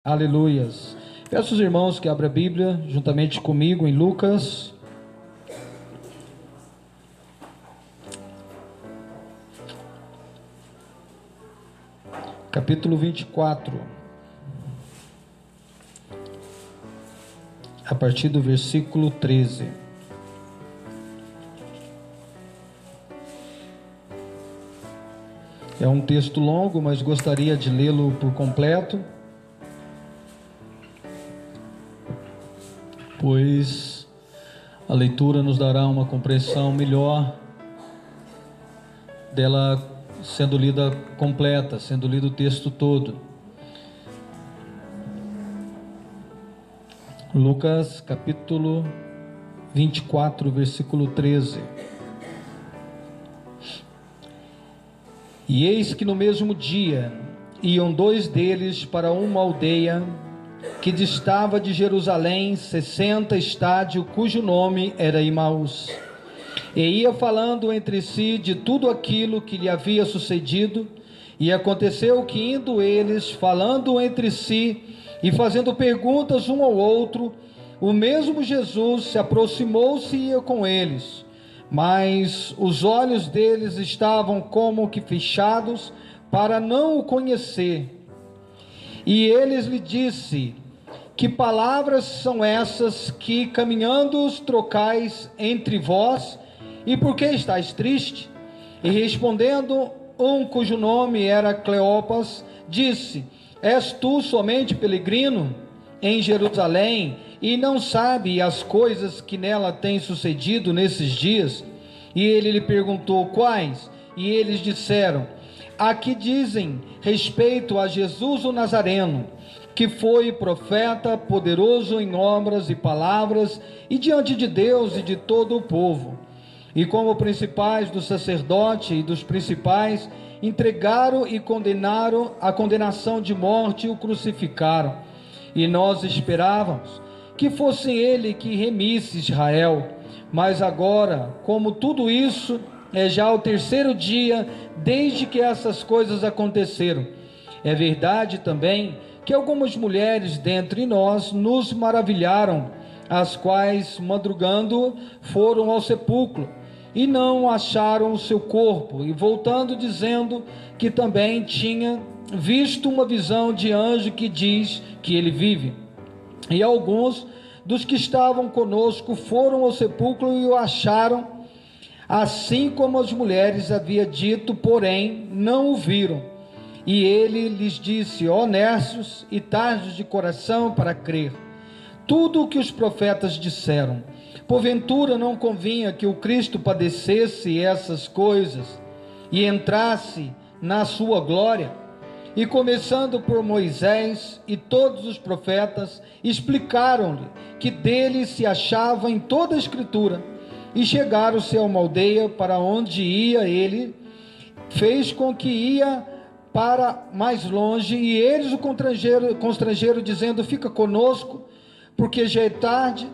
Aleluias. Peço aos irmãos que abram a Bíblia juntamente comigo em Lucas. Capítulo 24. A partir do versículo 13. É um texto longo, mas gostaria de lê-lo por completo, pois a leitura nos dará uma compreensão melhor dela sendo lida completa, sendo lido o texto todo. Lucas capítulo 24, versículo 13. E eis que no mesmo dia iam dois deles para uma aldeia que distava de Jerusalém 60 estádios, cujo nome era Imaús. E ia falando entre si de tudo aquilo que lhe havia sucedido. E aconteceu que, indo eles, falando entre si e fazendo perguntas um ao outro, o mesmo Jesus se aproximou-se e ia com eles. Mas os olhos deles estavam como que fechados, para não o conhecer. E eles lhe disse: que palavras são essas que caminhando os trocais entre vós? E por que estáis triste? E respondendo, um cujo nome era Cleopas, disse: és tu somente peregrino em Jerusalém, e não sabe as coisas que nela têm sucedido nesses dias? E ele lhe perguntou: quais? E eles disseram: aqui dizem respeito a Jesus o Nazareno, que foi profeta, poderoso em obras e palavras, e diante de Deus e de todo o povo. E como principais do sacerdote e dos principais, entregaram e condenaram a condenação de morte e o crucificaram. E nós esperávamos que fosse ele que remisse Israel. Mas agora, como tudo isso é já o terceiro dia desde que essas coisas aconteceram, é verdade também que algumas mulheres dentre nós nos maravilharam, as quais, madrugando, foram ao sepulcro e não acharam o seu corpo, e voltando dizendo que também tinha visto uma visão de anjo que diz que ele vive. E alguns dos que estavam conosco foram ao sepulcro e o acharam, assim como as mulheres havia dito, porém não o viram. E ele lhes disse: ó nércios e tardos de coração para crer tudo o que os profetas disseram. Porventura não convinha que o Cristo padecesse essas coisas e entrasse na sua glória? E começando por Moisés e todos os profetas, explicaram-lhe que dele se achava em toda a Escritura. E chegaram-se a uma aldeia para onde ia ele, fez com que ia para mais longe, e eles o constrangeram, dizendo: fica conosco, porque já é tarde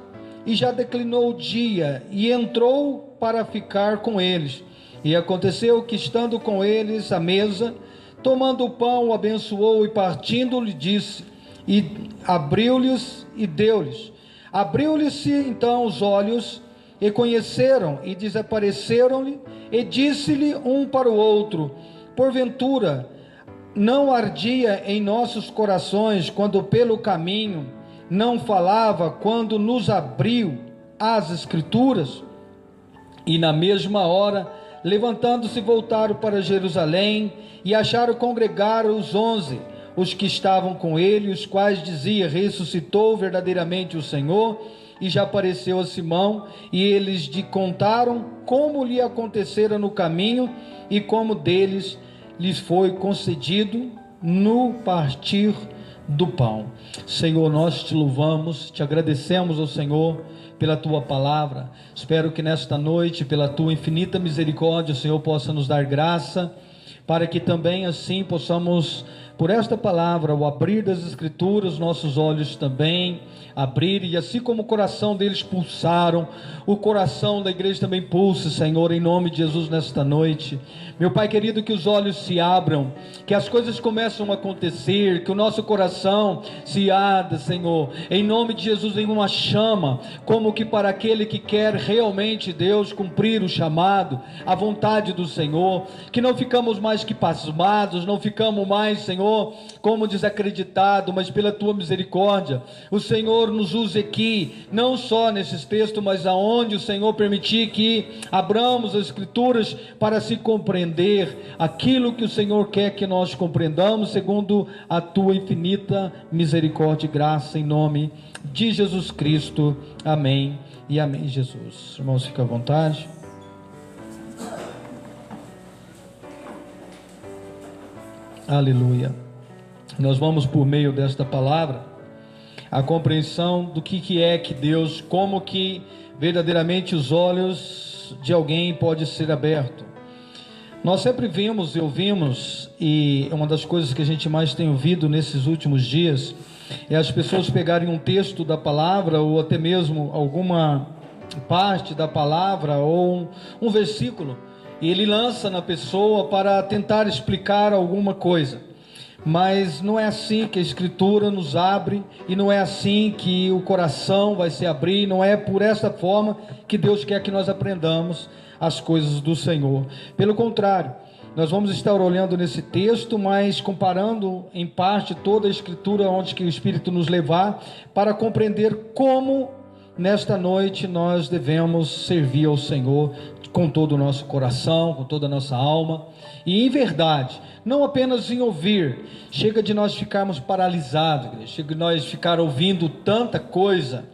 e já declinou o dia. E entrou para ficar com eles. E aconteceu que, estando com eles à mesa, tomando o pão, o abençoou e partindo-lhe disse, e abriu-lhes e deu-lhes. Abriu-lhes então os olhos, e conheceram, e desapareceram-lhe, e disse-lhe um para o outro: porventura não ardia em nossos corações quando pelo caminho não falava, quando nos abriu as Escrituras? E na mesma hora, levantando-se, voltaram para Jerusalém, e acharam congregar os 11, os que estavam com ele, os quais dizia: ressuscitou verdadeiramente o Senhor, e já apareceu a Simão. E eles lhe contaram como lhe acontecera no caminho, e como deles lhes foi concedido no partir do pão. Senhor, nós te louvamos, te agradecemos ao Senhor pela tua palavra. Espero que nesta noite, pela tua infinita misericórdia, o Senhor possa nos dar graça, para que também assim possamos por esta palavra, ao abrir das Escrituras, nossos olhos também abrirem, e assim como o coração deles pulsaram, o coração da igreja também pulse, Senhor, em nome de Jesus, nesta noite. Meu Pai querido, que os olhos se abram, que as coisas começam a acontecer, que o nosso coração se arda, Senhor, em nome de Jesus, em uma chama, como que para aquele que quer realmente, Deus, cumprir o chamado, a vontade do Senhor, que não ficamos mais que pasmados, não ficamos mais, Senhor, como desacreditados, mas pela Tua misericórdia, o Senhor nos use aqui, não só nesses textos, mas aonde o Senhor permitir que abramos as Escrituras para se compreender aquilo que o Senhor quer que nós compreendamos, segundo a Tua infinita misericórdia e graça, em nome de Jesus Cristo, amém e amém. Jesus, irmãos, fica à vontade. Aleluia. Nós vamos, por meio desta palavra, a compreensão do que é que Deus, como que verdadeiramente os olhos de alguém pode ser aberto. Nós sempre vimos e ouvimos, e uma das coisas que a gente mais tem ouvido nesses últimos dias é as pessoas pegarem um texto da palavra, ou até mesmo alguma parte da palavra, ou um versículo, e ele lança na pessoa para tentar explicar alguma coisa. Mas não é assim que a Escritura nos abre, e não é assim que o coração vai se abrir, não é por essa forma que Deus quer que nós aprendamos as coisas do Senhor. Pelo contrário, nós vamos estar olhando nesse texto, mas comparando em parte toda a Escritura, onde que o Espírito nos levar, para compreender como nesta noite nós devemos servir ao Senhor com todo o nosso coração, com toda a nossa alma, e em verdade, não apenas em ouvir. Chega de nós ficarmos paralisados, chega de nós ficar ouvindo tanta coisa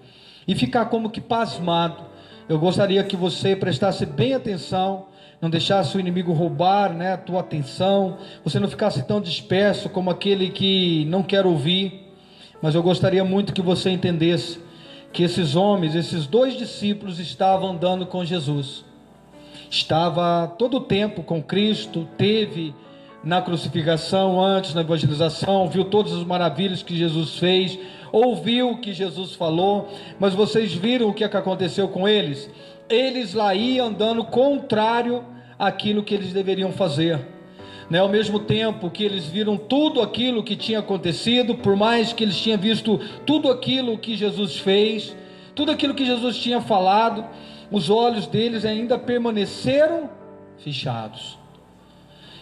e ficar como que pasmado. Eu gostaria que você prestasse bem atenção, não deixasse o inimigo roubar, né, a tua atenção, você não ficasse tão disperso como aquele que não quer ouvir. Mas eu gostaria muito que você entendesse que esses homens, esses dois discípulos, estavam andando com Jesus, estava todo o tempo com Cristo, teve na crucificação, antes na evangelização, viu todas as maravilhas que Jesus fez, ouviu o que Jesus falou. Mas vocês viram o que aconteceu com eles? Eles lá iam andando contrário àquilo que eles deveriam fazer, né? Ao mesmo tempo que eles viram tudo aquilo que tinha acontecido, por mais que eles tinham visto tudo aquilo que Jesus fez, tudo aquilo que Jesus tinha falado, os olhos deles ainda permaneceram fechados.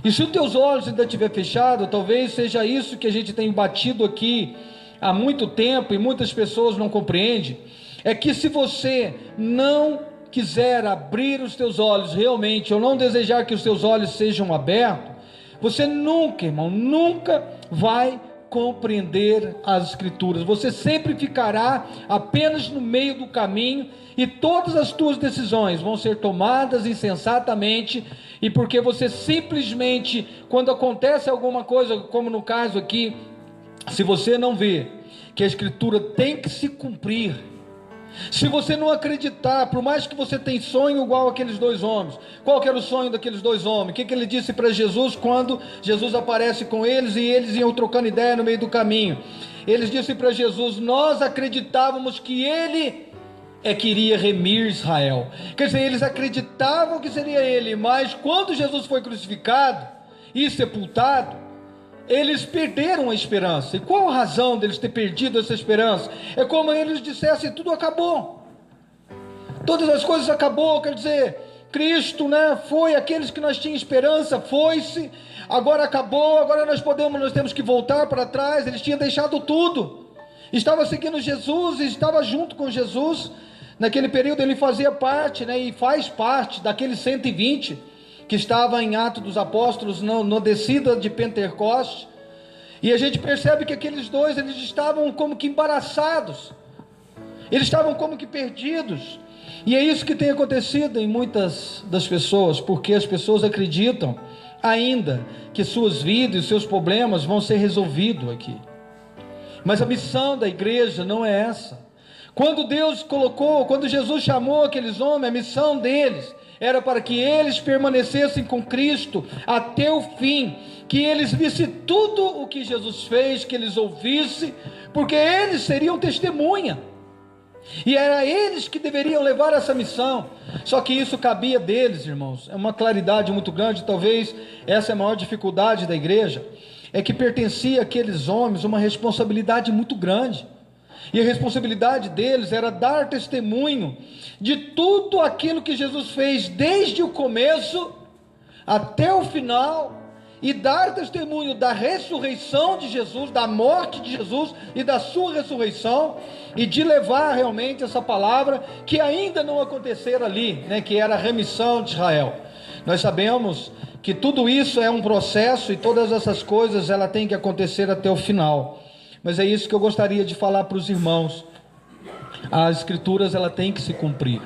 E se os teus olhos ainda estiver fechado, talvez seja isso que a gente tem batido aqui há muito tempo e muitas pessoas não compreendem, é que se você não quiser abrir os teus olhos realmente, ou não desejar que os teus olhos sejam abertos, você nunca, irmão, nunca vai compreender as Escrituras. Você sempre ficará apenas no meio do caminho, e todas as tuas decisões vão ser tomadas insensatamente, e porque você simplesmente, quando acontece alguma coisa, como no caso aqui, se você não vê que a Escritura tem que se cumprir, se você não acreditar, por mais que você tenha sonho igual aqueles dois homens. Qual que era o sonho daqueles dois homens? O que ele disse para Jesus quando Jesus aparece com eles e eles iam trocando ideia no meio do caminho? Eles disseram para Jesus: nós acreditávamos que ele queria remir Israel. Quer dizer, eles acreditavam que seria ele, mas quando Jesus foi crucificado e sepultado, eles perderam a esperança. E qual a razão deles ter perdido essa esperança? É como eles dissessem: tudo acabou, todas as coisas acabou. Quer dizer, Cristo, né, foi aqueles que nós tínhamos esperança, foi-se, agora acabou, agora nós temos que voltar para trás. Eles tinham deixado tudo, estava seguindo Jesus, estava junto com Jesus. Naquele período ele fazia parte, né, e faz parte daqueles 120 que estava em Atos dos Apóstolos, na descida de Pentecostes. E a gente percebe que aqueles dois, eles estavam como que embaraçados, eles estavam como que perdidos. E é isso que tem acontecido em muitas das pessoas, porque as pessoas acreditam ainda que suas vidas e seus problemas vão ser resolvidos aqui. Mas a missão da igreja não é essa. Quando Jesus chamou aqueles homens, a missão deles era para que eles permanecessem com Cristo até o fim, que eles vissem tudo o que Jesus fez, que eles ouvissem, porque eles seriam testemunha, e era eles que deveriam levar essa missão. Só que isso cabia deles, irmãos. É uma claridade muito grande. Talvez essa é a maior dificuldade da igreja, é que pertencia àqueles homens uma responsabilidade muito grande, e a responsabilidade deles era dar testemunho de tudo aquilo que Jesus fez desde o começo até o final, e dar testemunho da ressurreição de Jesus, da morte de Jesus e da sua ressurreição, e de levar realmente essa palavra que ainda não acontecera ali, né, que era a remissão de Israel. Nós sabemos que tudo isso é um processo, e todas essas coisas ela tem que acontecer até o final. Mas é isso que eu gostaria de falar para os irmãos. As escrituras ela tem que se cumprir.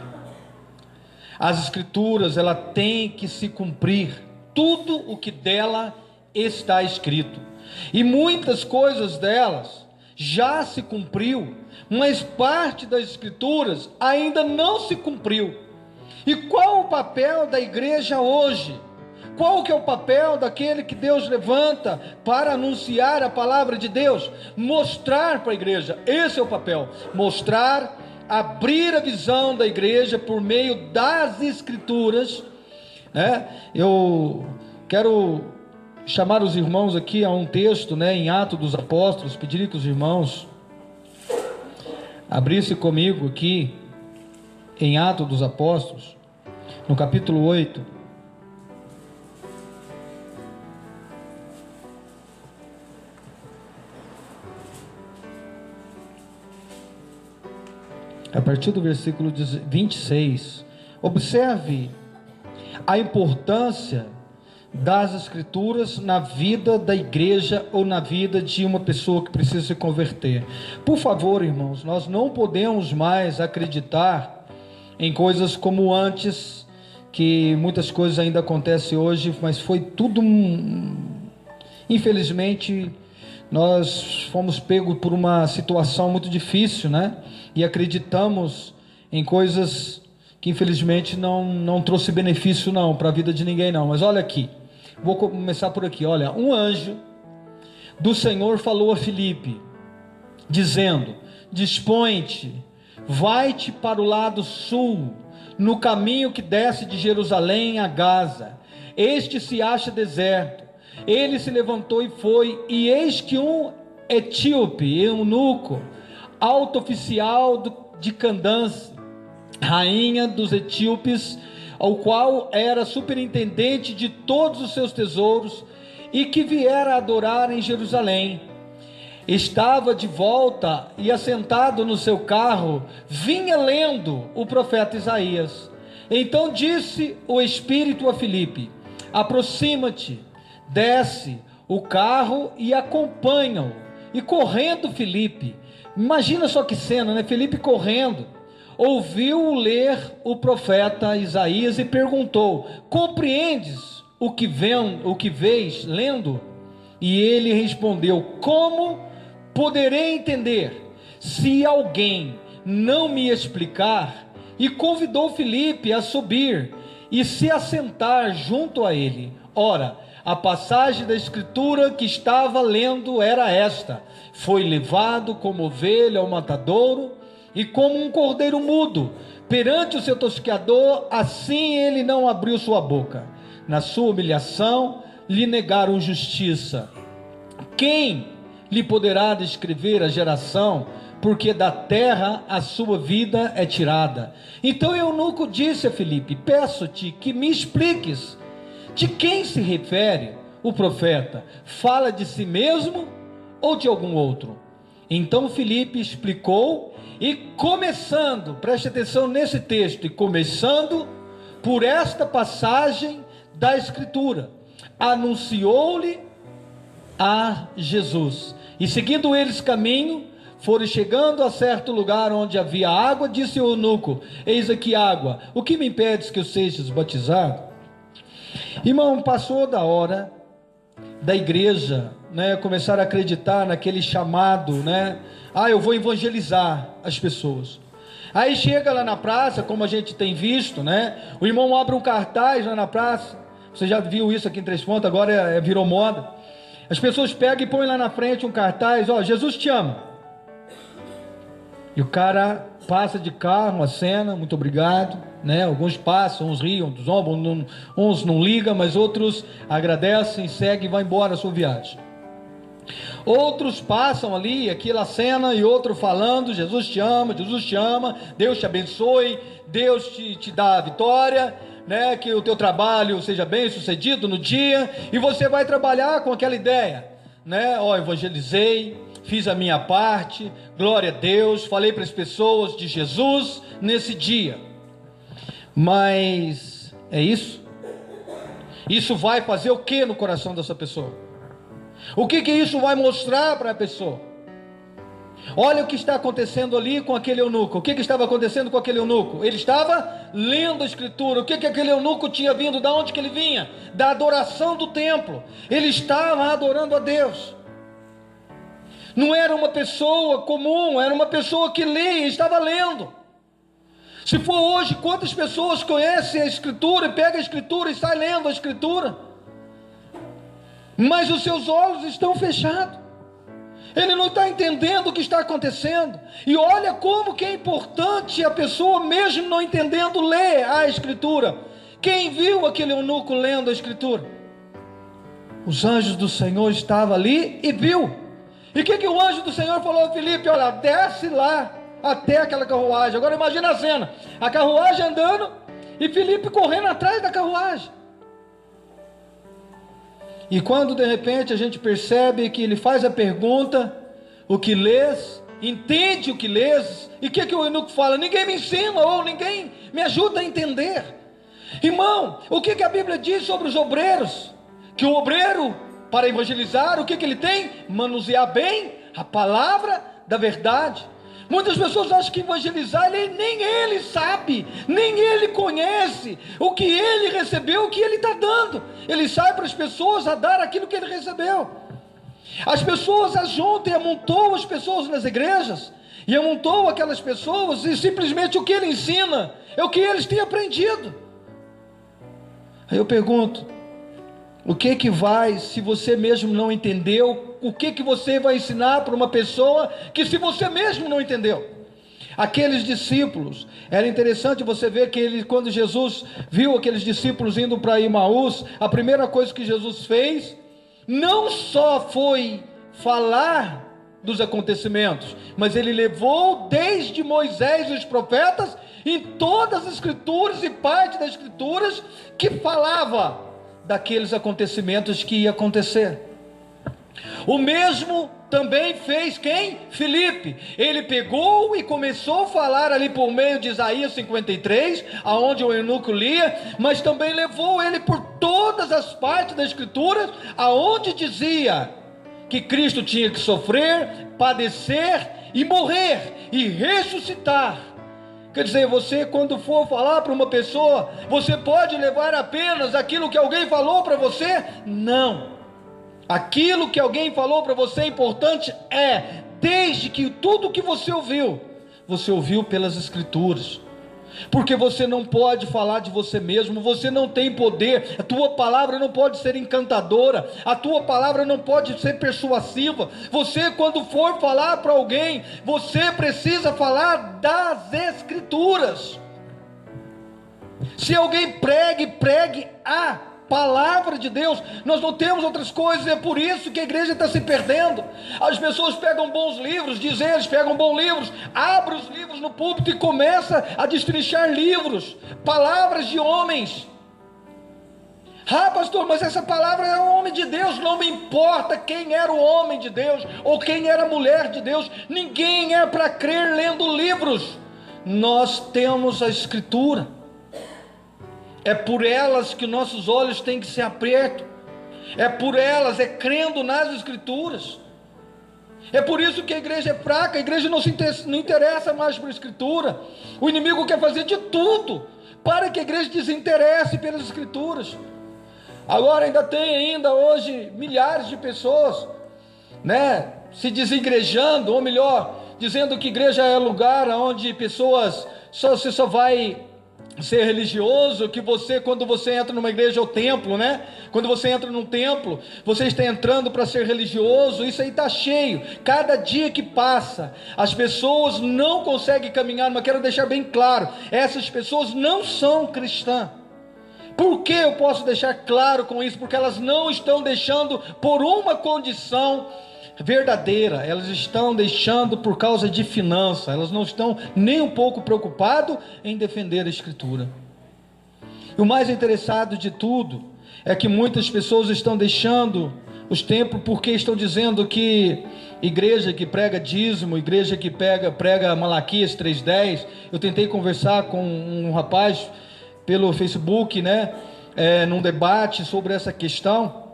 As escrituras ela tem que se cumprir. Tudo o que dela está escrito, e muitas coisas delas já se cumpriu, mas parte das escrituras ainda não se cumpriu. E qual o papel da igreja hoje? Qual que é o papel daquele que Deus levanta para anunciar a palavra de Deus? Mostrar para a igreja. Esse é o papel, mostrar, abrir a visão da igreja por meio das escrituras. Eu quero chamar os irmãos aqui a um texto, em Atos dos Apóstolos. Pediria que os irmãos abrissem comigo aqui em Atos dos Apóstolos, no capítulo 8. A partir do versículo 26, observe a importância das escrituras na vida da igreja, ou na vida de uma pessoa que precisa se converter. Por favor, irmãos, nós não podemos mais acreditar em coisas como antes, que muitas coisas ainda acontecem hoje, mas foi tudo, infelizmente, nós fomos pegos por uma situação muito difícil, e acreditamos em coisas que infelizmente não trouxe benefício para a vida de ninguém não. Mas olha aqui, vou começar por aqui. Olha, um anjo do Senhor falou a Filipe, dizendo: dispõe-te, vai-te para o lado sul, no caminho que desce de Jerusalém a Gaza. Este se acha deserto. Ele se levantou e foi, e eis que um etíope, eunuco, alto oficial de Candance, rainha dos etíopes, ao qual era superintendente de todos os seus tesouros, e que viera adorar em Jerusalém, estava de volta e assentado no seu carro, vinha lendo o profeta Isaías. Então disse o Espírito a Filipe: aproxima-te, desce o carro e acompanha-o. E correndo Filipe, imagina só que cena, Filipe correndo, ouviu ler o profeta Isaías e perguntou: compreendes o que vês lendo? E ele respondeu: como poderei entender se alguém não me explicar? E convidou Filipe a subir e se assentar junto a ele. Ora, a passagem da escritura que estava lendo era esta: foi levado como ovelha ao matadouro, e como um cordeiro mudo perante o seu tosqueador, assim ele não abriu sua boca. Na sua humilhação lhe negaram justiça. Quem lhe poderá descrever a geração? Porque da terra a sua vida é tirada. Então eunuco disse a Filipe: peço-te que me expliques, de quem se refere o profeta? Fala de si mesmo ou de algum outro? Então Filipe explicou, e começando, preste atenção nesse texto, e começando por esta passagem da escritura, anunciou-lhe a Jesus. E seguindo eles caminho, foram chegando a certo lugar onde havia água. Disse o eunuco: eis aqui água, o que me impedes que eu seja batizado? Irmão, passou da hora da igreja começar a acreditar naquele chamado, eu vou evangelizar as pessoas. Aí chega lá na praça, como a gente tem visto, né? O irmão abre um cartaz lá na praça. Você já viu isso aqui em Três Pontas, agora virou moda. As pessoas pegam e põem lá na frente um cartaz, ó, Jesus te ama. E o cara passa de carro, acena, muito obrigado, né? Alguns passam, uns riam, uns não ligam, mas outros agradecem, seguem e vão embora a sua viagem. Outros passam ali, aquela cena, e outro falando, Jesus te ama, Deus te abençoe, Deus te dá a vitória, né? Que o teu trabalho seja bem sucedido no dia, e você vai trabalhar com aquela ideia, né? Ó, evangelizei, fiz a minha parte, glória a Deus, falei para as pessoas de Jesus nesse dia. Mas é isso? Isso vai fazer o que no coração dessa pessoa? O que isso vai mostrar para a pessoa? Olha o que está acontecendo ali com aquele eunuco. O que estava acontecendo com aquele eunuco? Ele estava lendo a escritura. O que aquele eunuco tinha vindo? Da onde que ele vinha? Da adoração do templo. Ele estava adorando a Deus. Não era uma pessoa comum, era uma pessoa que lia e estava lendo. Se for hoje, quantas pessoas conhecem a escritura e pegam a escritura e saem lendo a escritura? Mas os seus olhos estão fechados. Ele não está entendendo o que está acontecendo. E olha como que é importante a pessoa, mesmo não entendendo, ler a escritura. Quem viu aquele eunuco lendo a escritura? Os anjos do Senhor estavam ali e viu. E o que o anjo do Senhor falou a Filipe? Olha, desce lá até aquela carruagem. Agora imagina a cena, a carruagem andando e Filipe correndo atrás da carruagem. E quando de repente a gente percebe que ele faz a pergunta, o que lês, entende o que lês, e o que o eunuco fala? Ninguém me ensina, ou ninguém me ajuda a entender. Irmão, o que a Bíblia diz sobre os obreiros? Que o obreiro, para evangelizar, o que ele tem? Manusear bem a palavra da verdade. Muitas pessoas acham que evangelizar, nem ele sabe, nem ele conhece o que ele recebeu, o que ele está dando. Ele sai para as pessoas a dar aquilo que ele recebeu. As pessoas ajuntam e amontoam as pessoas nas igrejas, e amontoam aquelas pessoas, e simplesmente o que ele ensina é o que eles têm aprendido. Aí eu pergunto, o que vai, se você mesmo não entendeu, o que você vai ensinar para uma pessoa que se você mesmo não entendeu? Aqueles discípulos, era interessante você ver que quando Jesus viu aqueles discípulos indo para Emaús, a primeira coisa que Jesus fez, não só foi falar dos acontecimentos, mas ele levou desde Moisés e os profetas, em todas as escrituras e parte das escrituras, que falava daqueles acontecimentos que ia acontecer. O mesmo também fez quem? Filipe. Ele pegou e começou a falar ali por meio de Isaías 53, aonde o eunuco lia, mas também levou ele por todas as partes da escritura, aonde dizia que Cristo tinha que sofrer, padecer e morrer e ressuscitar. Quer dizer, você quando for falar para uma pessoa, você pode levar apenas aquilo que alguém falou para você? Não. Aquilo que alguém falou para você é importante, desde que tudo que você ouviu pelas escrituras. Porque você não pode falar de você mesmo, você não tem poder, a tua palavra não pode ser encantadora, a tua palavra não pode ser persuasiva. Você, quando for falar para alguém, você precisa falar das escrituras. Se alguém pregue a palavra de Deus, nós não temos outras coisas, é por isso que a igreja está se perdendo. As pessoas pegam bons livros, pegam bons livros, abrem os livros no púlpito e começa a destrinchar livros, palavras de homens. Ah, pastor, mas essa palavra é um homem de Deus. Não me importa quem era o homem de Deus ou quem era a mulher de Deus, ninguém é para crer lendo livros. Nós temos a escritura. É por elas que nossos olhos têm que ser abertos. É por elas, é crendo nas escrituras. É por isso que a igreja é fraca. A igreja não interessa mais por escritura. O inimigo quer fazer de tudo para que a igreja desinteresse pelas escrituras. Agora ainda tem hoje milhares de pessoas, né, se desengrejando, ou melhor, dizendo que igreja é lugar onde pessoas, você só vai ser religioso, que você, quando você entra numa igreja, é o templo, né? Quando você entra num templo, você está entrando para ser religioso. Isso aí está cheio. Cada dia que passa, as pessoas não conseguem caminhar, mas quero deixar bem claro, essas pessoas não são cristãs. Por que eu posso deixar claro com isso? Porque elas não estão deixando por uma condição verdadeira, elas estão deixando por causa de finança, elas não estão nem um pouco preocupadas em defender a Escritura. E o mais interessado de tudo é que muitas pessoas estão deixando os templos porque estão dizendo que igreja que prega dízimo, igreja que prega Malaquias 3:10. Eu tentei conversar com um rapaz pelo Facebook, né, num debate sobre essa questão.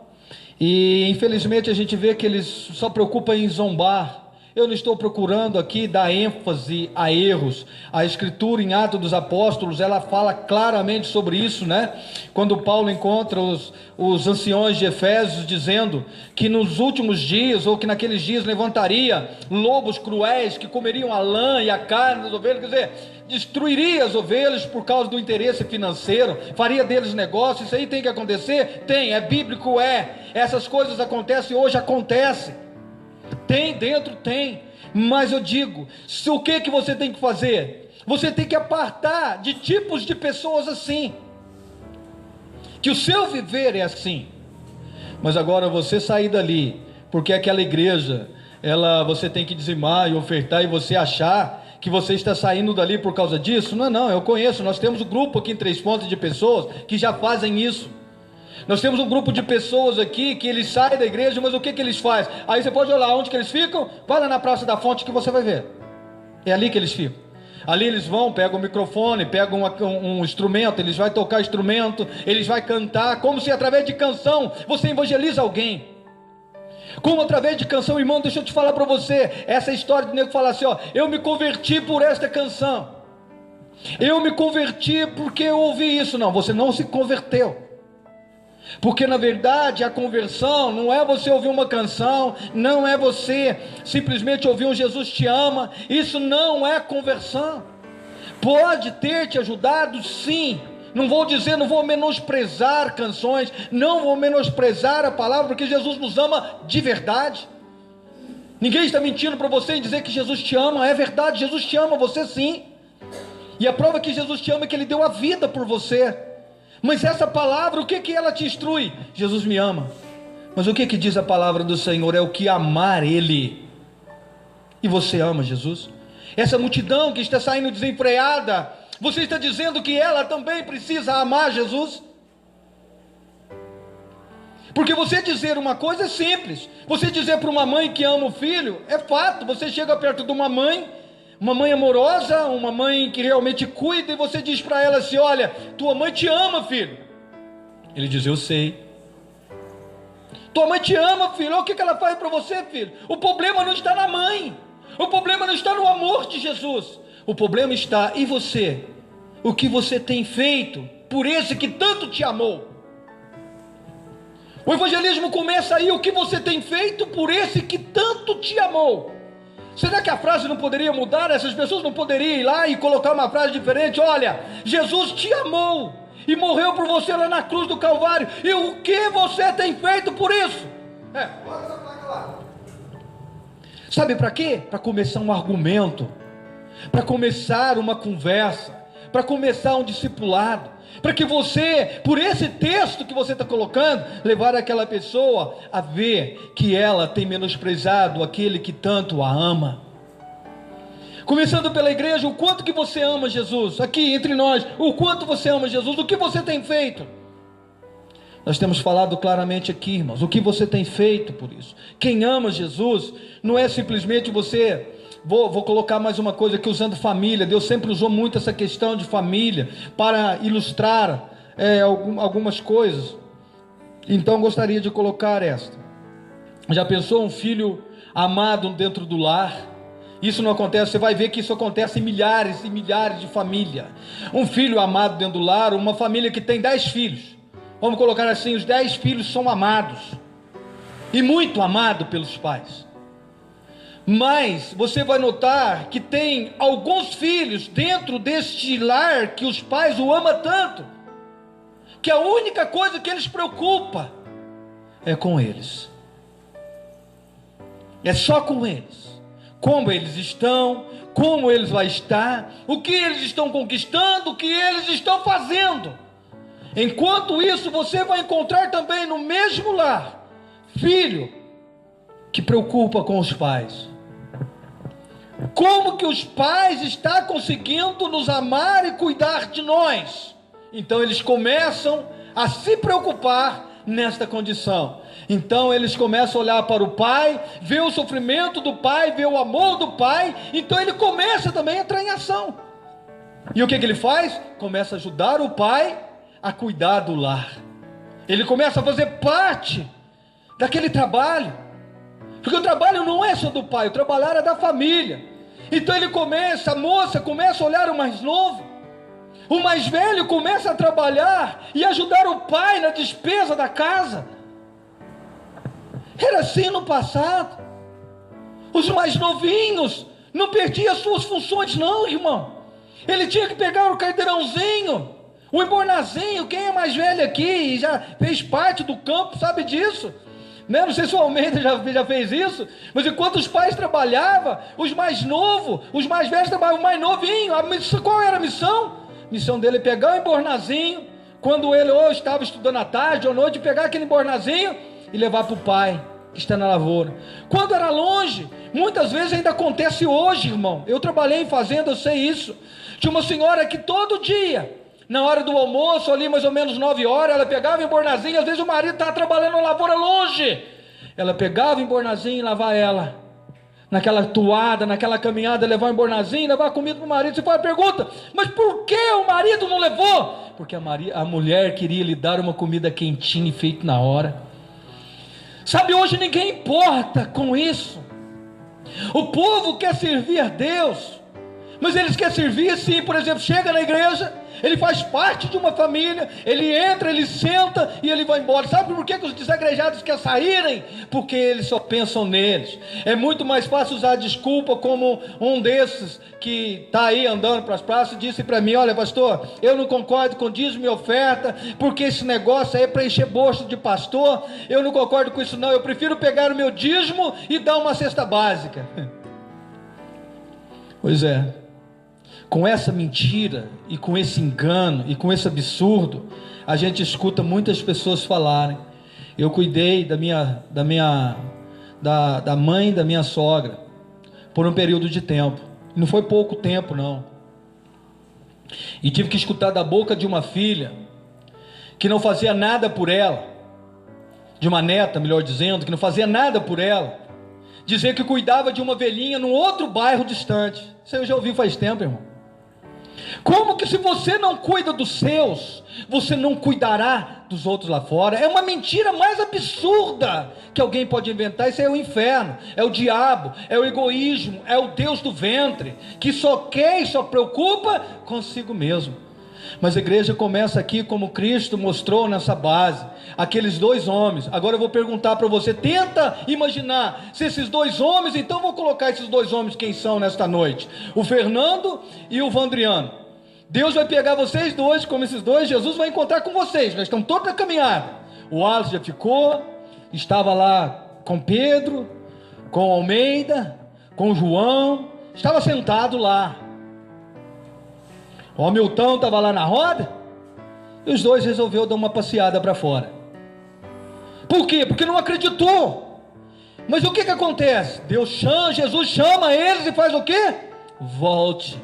E infelizmente a gente vê que eles só preocupam em zombar. Eu não estou procurando aqui dar ênfase a erros. A Escritura em Atos dos Apóstolos, ela fala claramente sobre isso, né? Quando Paulo encontra os anciões de Efésios, dizendo que nos últimos dias, ou que naqueles dias levantaria lobos cruéis que comeriam a lã e a carne das ovelhas, quer dizer, destruiria as ovelhas por causa do interesse financeiro, faria deles negócio. Isso aí tem que acontecer? Tem, é bíblico, essas coisas acontecem hoje, acontece. Tem dentro, tem, mas eu digo, o que você tem que fazer? Você tem que apartar de tipos de pessoas assim, que o seu viver é assim. Mas agora você sair dali, porque aquela igreja, você tem que dizimar e ofertar, e você achar que você está saindo dali por causa disso? Não, eu conheço, nós temos um grupo aqui em Três Pontos de pessoas que já fazem isso. Nós temos um grupo de pessoas aqui que eles saem da igreja, mas o que eles fazem? Aí você pode olhar onde que eles ficam, vai lá na Praça da Fonte que você vai ver, é ali que eles ficam. Ali eles vão, pegam o microfone, pegam um instrumento, eles vão tocar instrumento, eles vão cantar, como se através de canção você evangeliza alguém. Como através de canção, irmão, deixa eu te falar para você, essa história de nego falar assim, eu me converti por esta canção, eu me converti porque eu ouvi isso. Não, você não se converteu. Porque na verdade a conversão não é você ouvir uma canção, não é você simplesmente ouvir um Jesus te ama. Isso não é conversão. Pode ter te ajudado, sim. Não vou menosprezar canções, não vou menosprezar a palavra, porque Jesus nos ama de verdade. Ninguém está mentindo para você em dizer que Jesus te ama. É verdade, Jesus te ama, você sim. E a prova que Jesus te ama é que Ele deu a vida por você. Mas essa palavra, o que ela te instrui? Jesus me ama. Mas o que diz a palavra do Senhor? É o que amar Ele. E você ama Jesus? Essa multidão que está saindo desenfreada, você está dizendo que ela também precisa amar Jesus? Porque você dizer uma coisa é simples. Você dizer para uma mãe que ama o filho, é fato. Você chega perto de uma mãe amorosa, uma mãe que realmente cuida, e você diz para ela assim, olha, tua mãe te ama, filho. Ele diz, eu sei. Tua mãe te ama, filho. Olha o que ela faz para você, filho. O problema não está na mãe, o problema não está no amor de Jesus, o problema está em você. O que você tem feito por esse que tanto te amou? O evangelismo começa aí. O que você tem feito por esse que tanto te amou? Será que a frase não poderia mudar? Essas pessoas não poderiam ir lá e colocar uma frase diferente? Olha, Jesus te amou e morreu por você lá na cruz do Calvário. E o que você tem feito por isso? Bota essa placa lá. Sabe para quê? Para começar um argumento, para começar uma conversa, para começar um discipulado, para que você, por esse texto que você está colocando, levar aquela pessoa a ver que ela tem menosprezado aquele que tanto a ama. Começando pela igreja, o quanto que você ama Jesus, aqui entre nós, o quanto você ama Jesus, o que você tem feito? Nós temos falado claramente aqui, irmãos, o que você tem feito por isso. Quem ama Jesus, não é simplesmente você... Vou colocar mais uma coisa aqui, usando família. Deus sempre usou muito essa questão de família para ilustrar algumas coisas. Então gostaria de colocar esta. Já pensou um filho amado dentro do lar? Isso não acontece, você vai ver que isso acontece em milhares e milhares de famílias. Um filho amado dentro do lar, uma família que tem 10 filhos. Vamos colocar assim, os 10 filhos são amados. E muito amados pelos pais. Mas você vai notar que tem alguns filhos dentro deste lar que os pais o amam tanto, que a única coisa que eles preocupa é com eles. É só com eles. Como eles estão, como eles vão estar, o que eles estão conquistando, o que eles estão fazendo. Enquanto isso, você vai encontrar também no mesmo lar, filho que preocupa com os pais. Como que os pais estão conseguindo nos amar e cuidar de nós? Então eles começam a se preocupar nesta condição. Então eles começam a olhar para o pai, ver o sofrimento do pai, ver o amor do pai. Então ele começa também a entrar em ação. E o que ele faz? Começa a ajudar o pai a cuidar do lar. Ele começa a fazer parte daquele trabalho, porque o trabalho não é só do pai, o trabalhar é da família. Então ele começa, a moça começa a olhar o mais novo, o mais velho começa a trabalhar e ajudar o pai na despesa da casa. Era assim no passado. Os mais novinhos não perdiam as suas funções não, irmão. Ele tinha que pegar o carteirãozinho, o embornazinho. Quem é mais velho aqui e já fez parte do campo sabe disso, né? Não sei se o Almeida já fez isso, mas enquanto os pais trabalhavam, os mais novos, os mais velhos trabalhavam, o mais novinho, qual era a missão? A missão dele é pegar o embornazinho, quando ele ou estava estudando à tarde ou à noite, pegar aquele embornazinho e levar para o pai que está na lavoura. Quando era longe, muitas vezes ainda acontece hoje, irmão. Eu trabalhei em fazenda, eu sei isso. Tinha uma senhora que todo dia, na hora do almoço, ali mais ou menos 9 horas, ela pegava o embornazinho. Às vezes o marido estava trabalhando na lavoura longe, ela pegava o embornazinho e lavava ela, naquela toada, naquela caminhada, levar o embornazinho, levar a comida para o marido. Você fala, pergunta, mas por que o marido não levou? Porque a mulher queria lhe dar uma comida quentinha e feita na hora. Sabe, hoje ninguém importa com isso. O povo quer servir a Deus, mas eles querem servir assim. Por exemplo, chega na igreja, ele faz parte de uma família, ele entra, ele senta e ele vai embora. Sabe por que os desagrejados querem saírem? Porque eles só pensam neles. É muito mais fácil usar desculpa, como um desses que está aí andando para as praças disse para mim: olha, pastor, eu não concordo com dízimo e oferta, porque esse negócio aí é para encher bolso de pastor. Eu não concordo com isso não, eu prefiro pegar o meu dízimo e dar uma cesta básica. Pois é, com essa mentira e com esse engano e com esse absurdo, a gente escuta muitas pessoas falarem. Eu cuidei da mãe da minha sogra por um período de tempo, não foi pouco tempo não, e tive que escutar da boca de uma filha que não fazia nada por ela, de uma neta, melhor dizendo, que não fazia nada por ela, dizer que cuidava de uma velhinha num outro bairro distante. Isso eu já ouvi faz tempo, irmão. Como que se você não cuida dos seus, você não cuidará dos outros lá fora? É uma mentira mais absurda que alguém pode inventar. Isso é o inferno, é o diabo, é o egoísmo, é o Deus do ventre, que só quer e só preocupa consigo mesmo. Mas a igreja começa aqui como Cristo mostrou nessa base, aqueles dois homens. Agora eu vou perguntar para você, tenta imaginar se esses dois homens, então vou colocar esses dois homens quem são nesta noite, o Fernando e o Vandriano. Deus vai pegar vocês dois, como esses dois, Jesus vai encontrar com vocês, nós estamos todos na caminhada. O Alisson já ficou, estava lá com Pedro, com Almeida, com João, estava sentado lá. O Hamilton estava lá na roda, e os dois resolveram dar uma passeada para fora. Por quê? Porque não acreditou. Mas o que acontece? Jesus chama eles e faz o quê? Volte.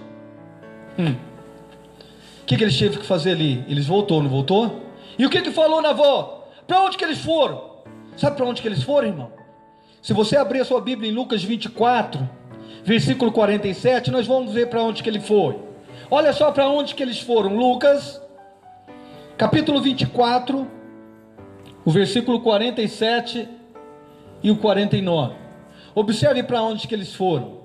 O que eles tiveram que fazer ali? Eles voltou, não voltou? E o que falou na volta? Para onde que eles foram? Sabe para onde que eles foram, irmão? Se você abrir a sua Bíblia em Lucas 24, versículo 47, nós vamos ver para onde que ele foi. Olha só para onde que eles foram. Lucas, capítulo 24, o versículo 47 e o 49. Observe para onde que eles foram.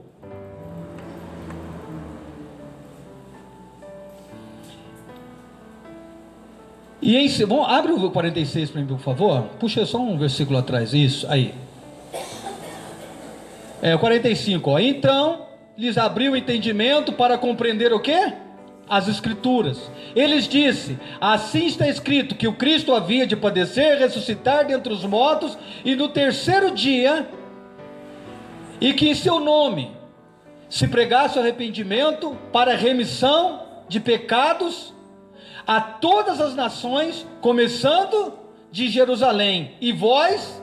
Abre o 46 para mim, por favor. Puxa só um versículo atrás, isso, aí. 45, ó. Então lhes abriu o entendimento para compreender o quê? As Escrituras. Eles disse: assim está escrito que o Cristo havia de padecer, ressuscitar dentre os mortos, e no terceiro dia, e que em seu nome se pregasse o arrependimento para remissão de pecados a todas as nações, começando de Jerusalém. E vós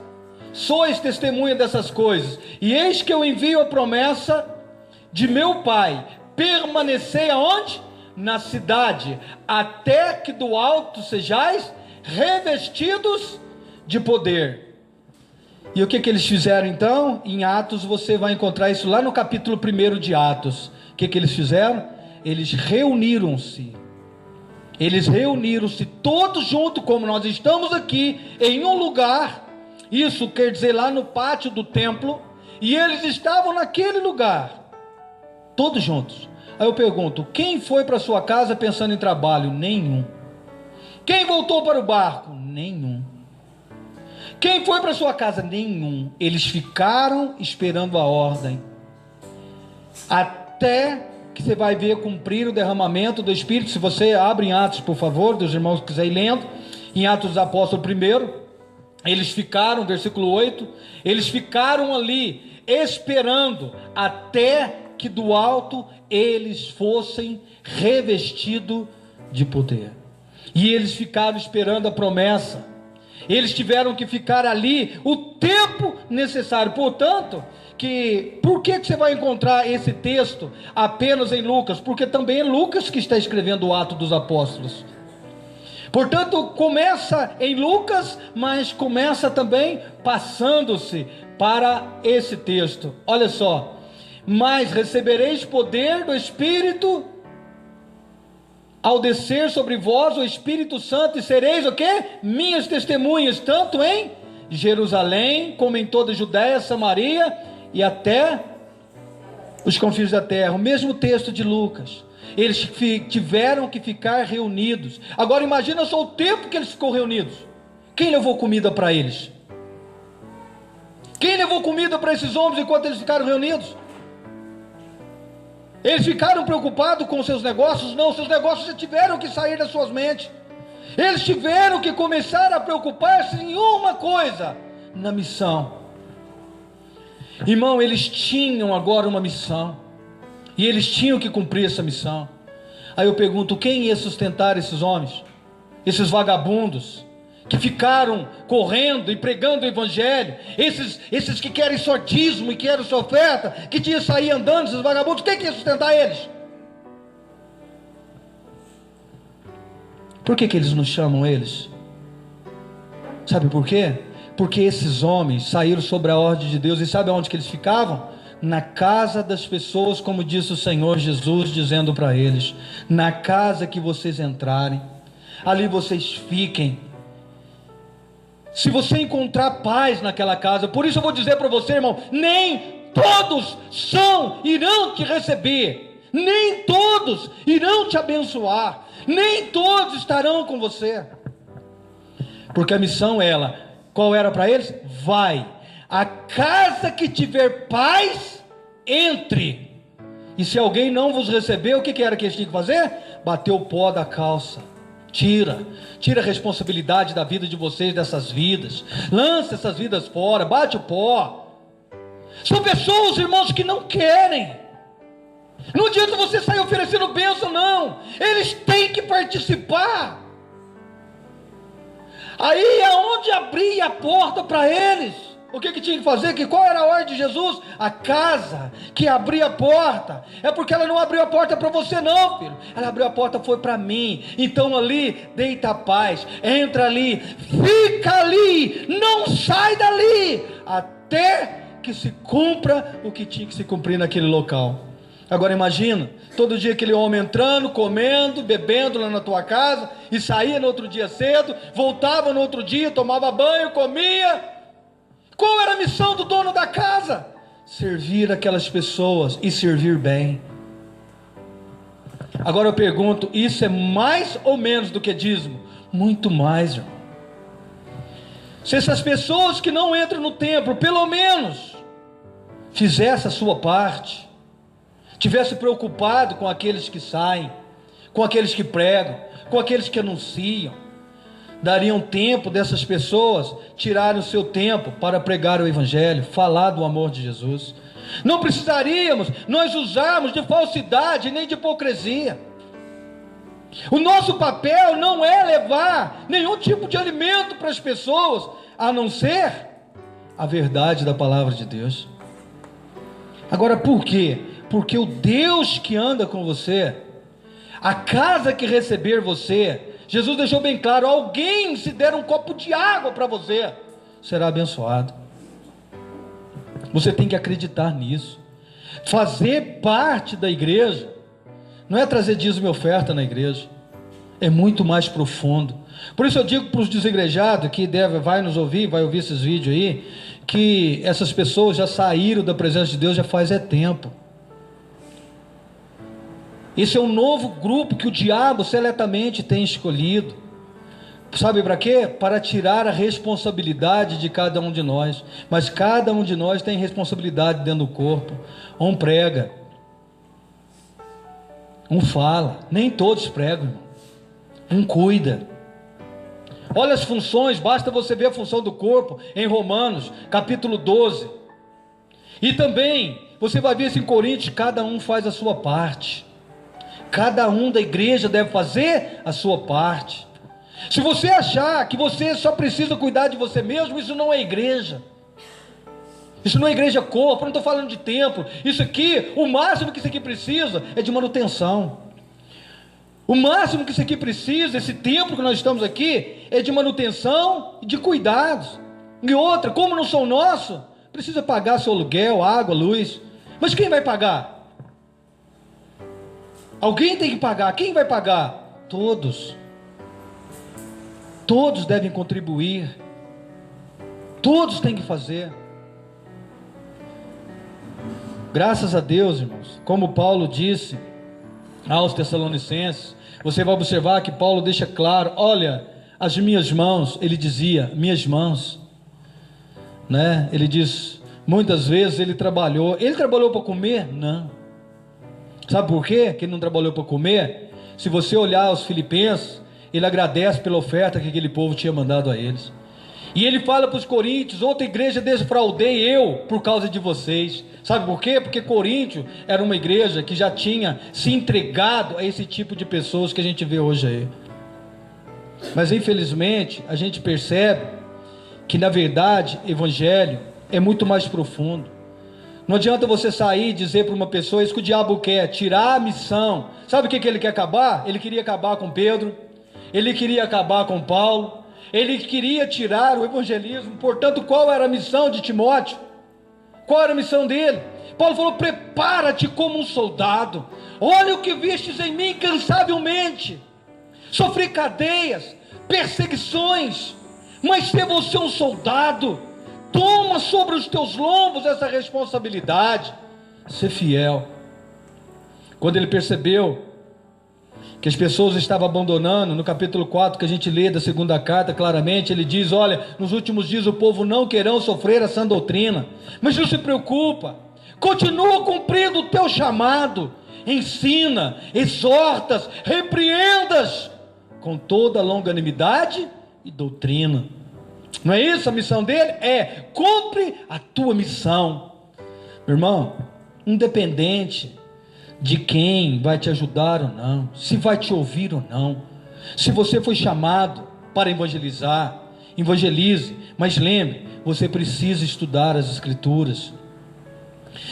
sois testemunha dessas coisas. E eis que eu envio a promessa de meu Pai. Permanecei aonde? Na cidade, até que do alto sejais revestidos de poder. E o que eles fizeram então? Em Atos você vai encontrar isso lá no capítulo 1 de Atos. O que eles fizeram? Eles reuniram-se. Eles reuniram-se todos juntos, como nós estamos aqui, em um lugar. Isso quer dizer lá no pátio do templo. E eles estavam naquele lugar, todos juntos. Aí eu pergunto: quem foi para sua casa pensando em trabalho? Nenhum. Quem voltou para o barco? Nenhum. Quem foi para sua casa? Nenhum. Eles ficaram esperando a ordem, até que você vai ver cumprir o derramamento do Espírito. Se você abre em Atos, por favor, dos irmãos que quiserem ir lendo, em Atos dos Apóstolos 1, eles ficaram, versículo 8, eles ficaram ali esperando até que do alto eles fossem revestidos de poder. E eles ficaram esperando a promessa. Eles tiveram que ficar ali o tempo necessário. Portanto, por que você vai encontrar esse texto apenas em Lucas? Porque também é Lucas que está escrevendo o Ato dos Apóstolos. Portanto, começa em Lucas, mas começa também passando-se para esse texto. Olha só: mas recebereis poder do Espírito ao descer sobre vós o Espírito Santo, e sereis o quê? Minhas testemunhas, tanto em Jerusalém, como em toda a Judéia, Samaria e até os confins da terra. O mesmo texto de Lucas. Eles tiveram que ficar reunidos. Agora imagina só o tempo que eles ficou reunidos. Quem levou comida para eles? Quem levou comida para esses homens enquanto eles ficaram reunidos? Eles ficaram preocupados com seus negócios? Não, seus negócios já tiveram que sair das suas mentes. Eles tiveram que começar a preocupar-se em uma coisa: na missão. Irmão, eles tinham agora uma missão, e eles tinham que cumprir essa missão. Aí eu pergunto: quem ia sustentar esses homens? Esses vagabundos que ficaram correndo e pregando o evangelho, esses que querem só dízimo e querem sua oferta, que tinham que sair andando, esses vagabundos, quem que ia sustentar eles? Por que eles não chamam eles? Sabe por quê? Porque esses homens saíram sobre a ordem de Deus. E sabe onde que eles ficavam? Na casa das pessoas, como disse o Senhor Jesus, dizendo para eles: na casa que vocês entrarem, ali vocês fiquem. Se você encontrar paz naquela casa, por isso eu vou dizer para você, irmão, nem todos irão te receber, nem todos irão te abençoar, nem todos estarão com você, porque a missão qual era para eles? Vai, a casa que tiver paz, entre. E se alguém não vos receber, o que era que eles tinham que fazer? Bater o pó da calça. Tira a responsabilidade da vida de vocês, dessas vidas. Lança essas vidas fora, bate o pó. São pessoas, irmãos, que não querem. Não adianta você sair oferecendo bênção, não. Eles têm que participar. Aí é onde abrir a porta para eles. O que tinha que fazer? Qual era a ordem de Jesus? A casa que abria a porta. É porque ela não abriu a porta para você não, filho. Ela abriu a porta, foi para mim. Então ali, deita a paz. Entra ali, fica ali, não sai dali, até que se cumpra o que tinha que se cumprir naquele local. Agora imagina, todo dia aquele homem entrando, comendo, bebendo lá na tua casa, e saía no outro dia cedo, voltava no outro dia, tomava banho, comia. Qual era a missão do dono da casa? Servir aquelas pessoas e servir bem. Agora eu pergunto: isso é mais ou menos do que dízimo? Muito mais, irmão. Se essas pessoas que não entram no templo, pelo menos fizesse a sua parte, tivesse preocupado com aqueles que saem, com aqueles que pregam, com aqueles que anunciam, dariam tempo dessas pessoas tirarem o seu tempo para pregar o Evangelho, falar do amor de Jesus. Não precisaríamos nós usarmos de falsidade nem de hipocrisia. O nosso papel não é levar nenhum tipo de alimento para as pessoas, a não ser a verdade da palavra de Deus. Agora, por quê? Porque o Deus que anda com você, a casa que receber você, Jesus deixou bem claro: alguém se der um copo de água para você, será abençoado. Você tem que acreditar nisso. Fazer parte da igreja não é trazer dízimo e oferta na igreja, é muito mais profundo. Por isso eu digo para os desigrejados que vai ouvir esses vídeos aí, que essas pessoas já saíram da presença de Deus já faz tempo. Esse é um novo grupo que o diabo seletamente tem escolhido. Sabe para quê? Para tirar a responsabilidade de cada um de nós. Mas cada um de nós tem responsabilidade dentro do corpo. Um prega, um fala, nem todos pregam, irmão. Um cuida. Olha as funções, basta você ver a função do corpo em Romanos, capítulo 12. E também, você vai ver isso em Coríntios, cada um faz a sua parte. Cada um da igreja deve fazer a sua parte. Se você achar que você só precisa cuidar de você mesmo, isso não é igreja. Isso não é igreja corpo, eu não estou falando de templo. Isso aqui, o máximo que isso aqui precisa é de manutenção. O máximo que isso aqui precisa, esse templo que nós estamos aqui, é de manutenção e de cuidados. E outra, como não são nossos, precisa pagar seu aluguel, água, luz. Mas quem vai pagar? Alguém tem que pagar. Quem vai pagar? Todos. Todos devem contribuir. Todos têm que fazer. Graças a Deus, irmãos, como Paulo disse aos Tessalonicenses, você vai observar que Paulo deixa claro: olha, as minhas mãos, ele dizia, minhas mãos, né? Ele diz, muitas vezes ele trabalhou para comer? Não. Sabe por quê que ele não trabalhou para comer? Se você olhar os filipenses, ele agradece pela oferta que aquele povo tinha mandado a eles. E ele fala para os coríntios: outra igreja defraudei eu por causa de vocês. Sabe por quê? Porque Coríntio era uma igreja que já tinha se entregado a esse tipo de pessoas que a gente vê hoje aí. Mas infelizmente a gente percebe que na verdade evangelho é muito mais profundo. Não adianta você sair e dizer para uma pessoa isso que o diabo quer, tirar a missão. Sabe o que ele quer acabar? Ele queria acabar com Pedro, ele queria acabar com Paulo, ele queria tirar o evangelismo. Portanto, qual era a missão de Timóteo? Qual era a missão dele? Paulo falou: prepara-te como um soldado. Olha o que vistes em mim incansavelmente. Sofri cadeias, perseguições, mas se você é um soldado, toma sobre os teus lombos essa responsabilidade. Ser fiel. Quando ele percebeu que as pessoas estavam abandonando, no capítulo 4 que a gente lê da segunda carta, claramente ele diz: olha, nos últimos dias o povo não querão sofrer a sã doutrina, mas não se preocupa, continua cumprindo o teu chamado, ensina, exortas, repreendas com toda longanimidade e doutrina. Não é isso a missão dele? É, cumpre a tua missão. Meu irmão, independente de quem vai te ajudar ou não, se vai te ouvir ou não, se você foi chamado para evangelizar, evangelize, mas lembre, você precisa estudar as escrituras.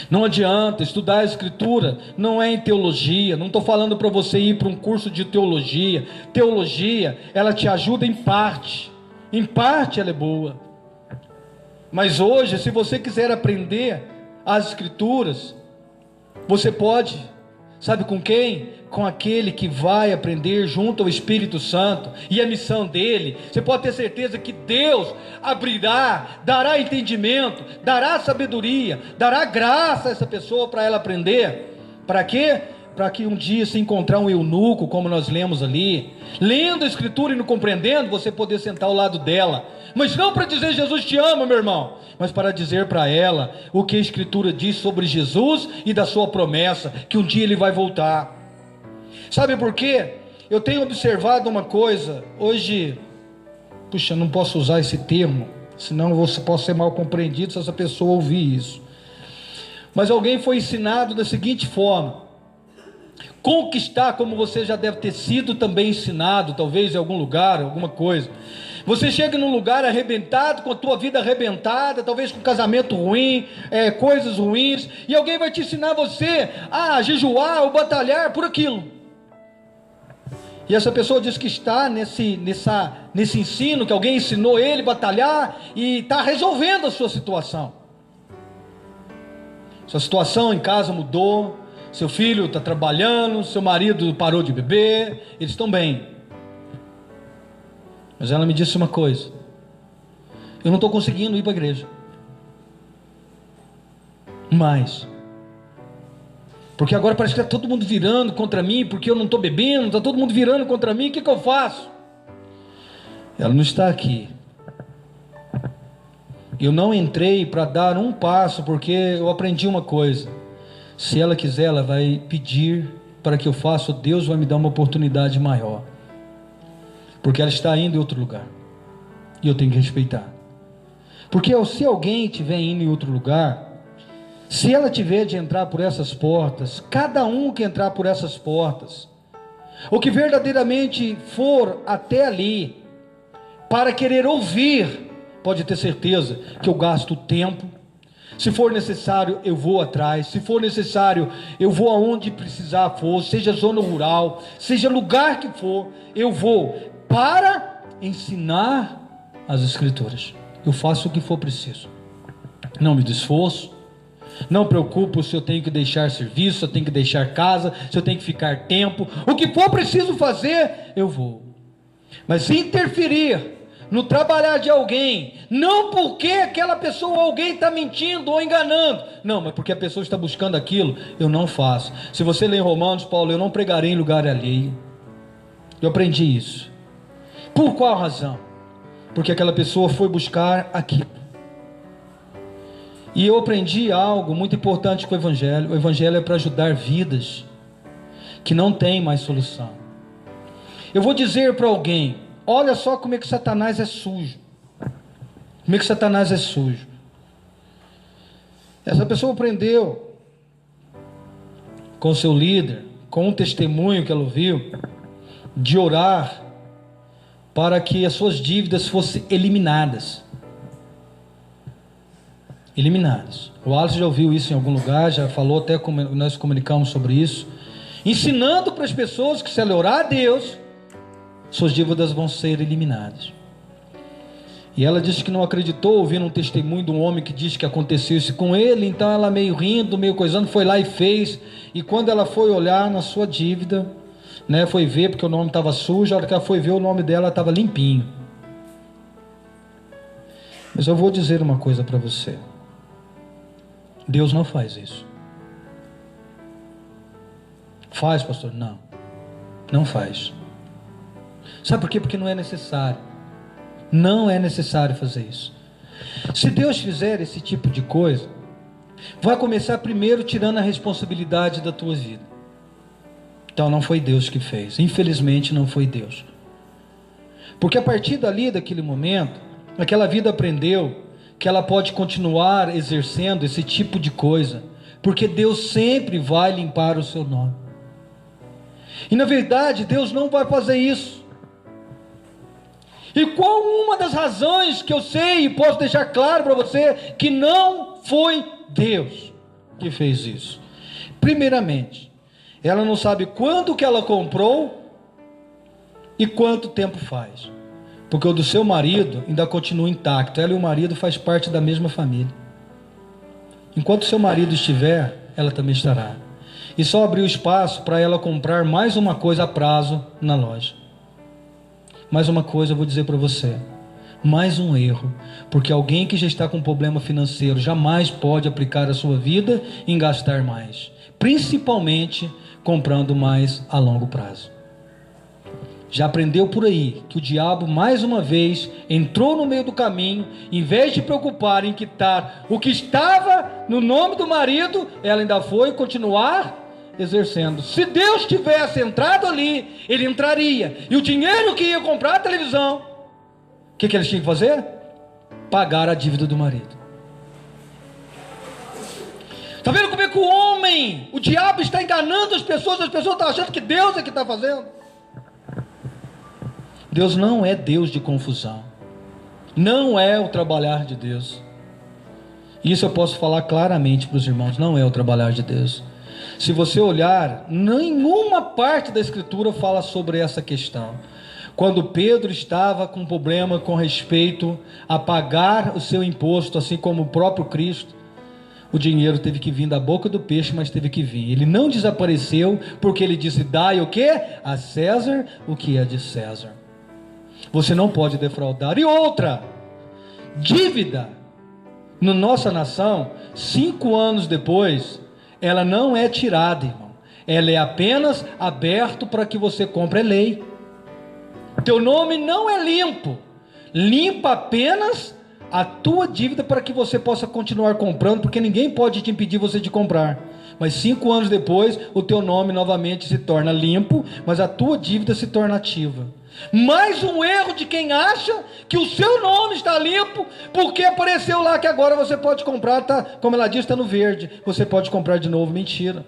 Não adianta, estudar a escritura não é em teologia. Não estou falando para você ir para um curso de teologia. Teologia, ela te ajuda em parte ela é boa, mas hoje, se você quiser aprender as escrituras, você pode, sabe com quem? Com aquele que vai aprender junto ao Espírito Santo, e a missão dele, você pode ter certeza que Deus abrirá, dará entendimento, dará sabedoria, dará graça a essa pessoa para ela aprender. Para quê? para que um dia se encontrar um eunuco, como nós lemos ali, lendo a Escritura e não compreendendo, você poder sentar ao lado dela, mas não para dizer Jesus te ama, meu irmão, mas para dizer para ela o que a Escritura diz sobre Jesus e da sua promessa, que um dia ele vai voltar. Sabe por quê? Eu tenho observado uma coisa, hoje, puxa, não posso usar esse termo, senão você pode ser mal compreendido se essa pessoa ouvir isso. Mas alguém foi ensinado da seguinte forma: conquistar, como você já deve ter sido também ensinado, talvez em algum lugar, alguma coisa. Você chega num lugar arrebentado, com a tua vida arrebentada, talvez com casamento ruim, coisas ruins, e alguém vai te ensinar você a jejuar ou batalhar por aquilo. E essa pessoa diz que está nesse ensino, que alguém ensinou ele a batalhar, e está resolvendo a sua situação. Sua situação em casa mudou, seu filho está trabalhando, seu marido parou de beber, eles estão bem. Mas ela me disse uma coisa: eu não estou conseguindo ir para a igreja mais, porque agora parece que está todo mundo virando contra mim, porque eu não estou bebendo, está todo mundo virando contra mim, o que eu faço? Ela não está aqui. Eu não entrei para dar um passo, porque eu aprendi uma coisa: se ela quiser, ela vai pedir para que eu faça, Deus vai me dar uma oportunidade maior, porque ela está indo em outro lugar, e eu tenho que respeitar. Porque se alguém estiver indo em outro lugar, se ela tiver de entrar por essas portas, cada um que entrar por essas portas, o que verdadeiramente for até ali, para querer ouvir, pode ter certeza que eu gasto tempo. Se for necessário, eu vou atrás. Se for necessário, eu vou aonde precisar for, seja zona rural, seja lugar que for, eu vou para ensinar as Escrituras. Eu faço o que for preciso. Não me esforço, não preocupo se eu tenho que deixar serviço, se eu tenho que deixar casa, se eu tenho que ficar tempo. O que for preciso fazer, eu vou. Mas se interferir no trabalhar de alguém, não porque aquela pessoa ou alguém está mentindo ou enganando, não, mas porque a pessoa está buscando aquilo, eu não faço. Se você ler em Romanos, Paulo, eu não pregarei em lugar alheio. Eu aprendi isso. Por qual razão? Porque aquela pessoa foi buscar aquilo. E eu aprendi algo muito importante com o Evangelho. O Evangelho é para ajudar vidas que não têm mais solução. Eu vou dizer para alguém: olha só como é que Satanás é sujo. Como é que Satanás é sujo. Essa pessoa aprendeu com seu líder, com um testemunho que ela ouviu, de orar para que as suas dívidas fossem eliminadas. Eliminadas. O Alisson já ouviu isso em algum lugar, já falou, até como nós comunicamos sobre isso, ensinando para as pessoas que se ela orar a Deus, suas dívidas vão ser eliminadas. E ela disse que não acreditou, ouvindo um testemunho de um homem que disse que aconteceu isso com ele. Então ela, meio rindo, meio coisando, foi lá e fez. E quando ela foi olhar na sua dívida, foi ver, porque o nome estava sujo, a hora que ela foi ver, o nome dela estava limpinho. Mas eu vou dizer uma coisa para você: Deus não faz isso. Faz, pastor? Não, não faz. Sabe por quê? Porque não é necessário. Não é necessário fazer isso. Se Deus fizer esse tipo de coisa, vai começar primeiro tirando a responsabilidade da tua vida. Então não foi Deus que fez. Infelizmente não foi Deus. Porque a partir dali, daquele momento, aquela vida aprendeu que ela pode continuar exercendo esse tipo de coisa, porque Deus sempre vai limpar o seu nome. E na verdade Deus não vai fazer isso. E qual uma das razões que eu sei e posso deixar claro para você que não foi Deus que fez isso? Primeiramente, ela não sabe quando que ela comprou e quanto tempo faz. Porque o do seu marido ainda continua intacto. Ela e o marido faz parte da mesma família. Enquanto seu marido estiver, ela também estará. E só abriu espaço para ela comprar mais uma coisa a prazo na loja. Mais uma coisa eu vou dizer para você: mais um erro, porque alguém que já está com problema financeiro jamais pode aplicar a sua vida em gastar mais. principalmente comprando mais a longo prazo. Já aprendeu por aí que o diabo mais uma vez entrou no meio do caminho, em vez de preocupar em quitar o que estava no nome do marido, ela ainda foi continuar exercendo. Se Deus tivesse entrado ali, ele entraria, e o dinheiro que ia comprar a televisão, o que eles tinham que fazer? Pagar a dívida do marido. Está vendo como é que o homem, o diabo está enganando as pessoas estão achando que Deus é que está fazendo. Deus não é Deus de confusão, não é o trabalhar de Deus. Isso eu posso falar claramente para os irmãos, não é o trabalhar de Deus. Se você olhar, nenhuma parte da Escritura fala sobre essa questão. Quando Pedro estava com problema com respeito a pagar o seu imposto, assim como o próprio Cristo, o dinheiro teve que vir da boca do peixe, mas teve que vir. Ele não desapareceu, porque ele disse: dai o que? A César o que é de César. Você não pode defraudar. E outra, dívida, na nossa nação, 5 anos depois, ela não é tirada, irmão. Ela é apenas aberto para que você compre, é lei. Teu nome não é limpo. Limpa apenas a tua dívida para que você possa continuar comprando, porque ninguém pode te impedir você de comprar. Mas 5 anos depois, o teu nome novamente se torna limpo, mas a tua dívida se torna ativa. Mais um erro de quem acha que o seu nome está limpo, porque apareceu lá que agora você pode comprar, tá, como ela diz, está no verde, você pode comprar de novo. Mentira.